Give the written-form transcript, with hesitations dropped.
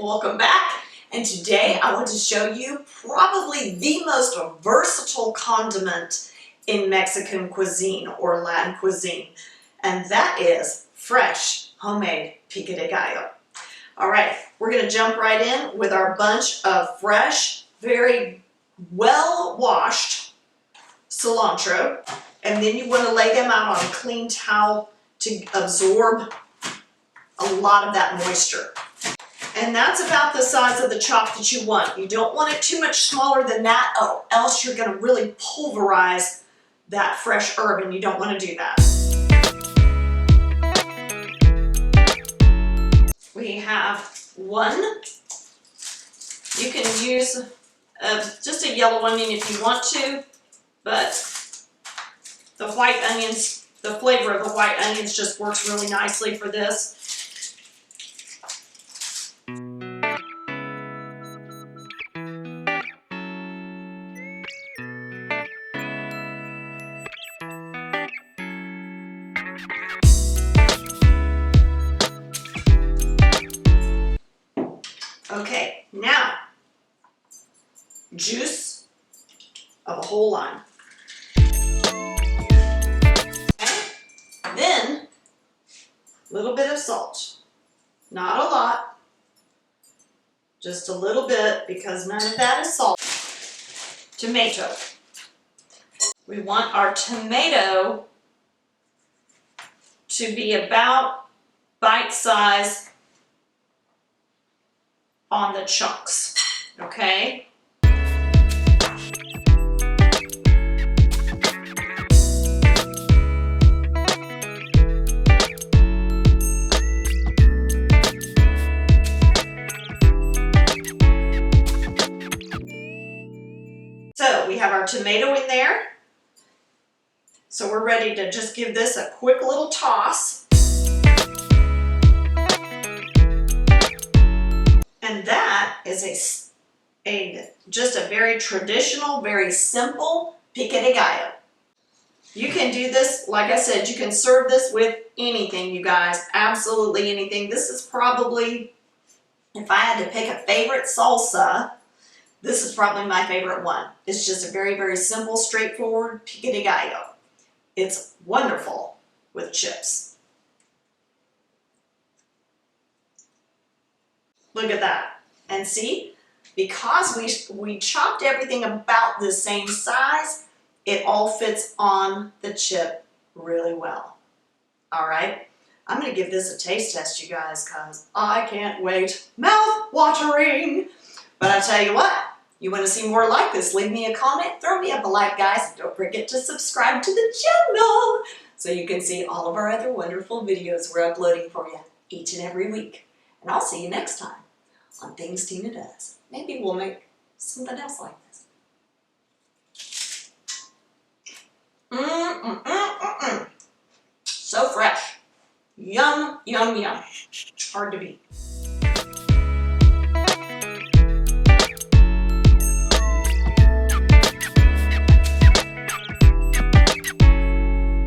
welcome back. And today I want to show you probably the most versatile condiment in Mexican cuisine or Latin cuisine, and that is fresh homemade pico de gallo. All right, we're going to jump right in with our bunch of fresh, very well washed cilantro, and then you want to lay them out on a clean towel to absorb a lot of that moisture. And that's about the size of the chop that you want. You don't want it too much smaller than that, or else you're going to really pulverize that fresh herb, and you don't want to do that. We have one. You can use just a yellow onion if you want to, but the white onions, the flavor of the white onions just works really nicely for this. Okay, now, juice of a whole lime. Okay. Then, a little bit of salt. Not a lot, just a little bit, because none of that is salt. Tomato. We want our tomato to be about bite size on the chunks, okay? So we have our tomato in there. So we're ready to just give this a quick little toss. And that is just a very traditional, very simple pico de gallo. You can do this, like I said, you can serve this with anything, you guys, absolutely anything. This is probably, if I had to pick a favorite salsa, this is probably my favorite one. It's just a very, very simple, straightforward pico de gallo. It's wonderful with chips. Look at that. And see, because we chopped everything about the same size, it all fits on the chip really well. All right, I'm going to give this a taste test, you guys, because I can't wait. Mouth watering. But I tell you what, you want to see more like this, leave me a comment, throw me up a like, guys, and don't forget to subscribe to the channel so you can see all of our other wonderful videos we're uploading for you each and every week. And I'll see you next time on Things Tina Does. Maybe we'll make something else like this. So fresh. Yum, yum, yum. Hard to beat.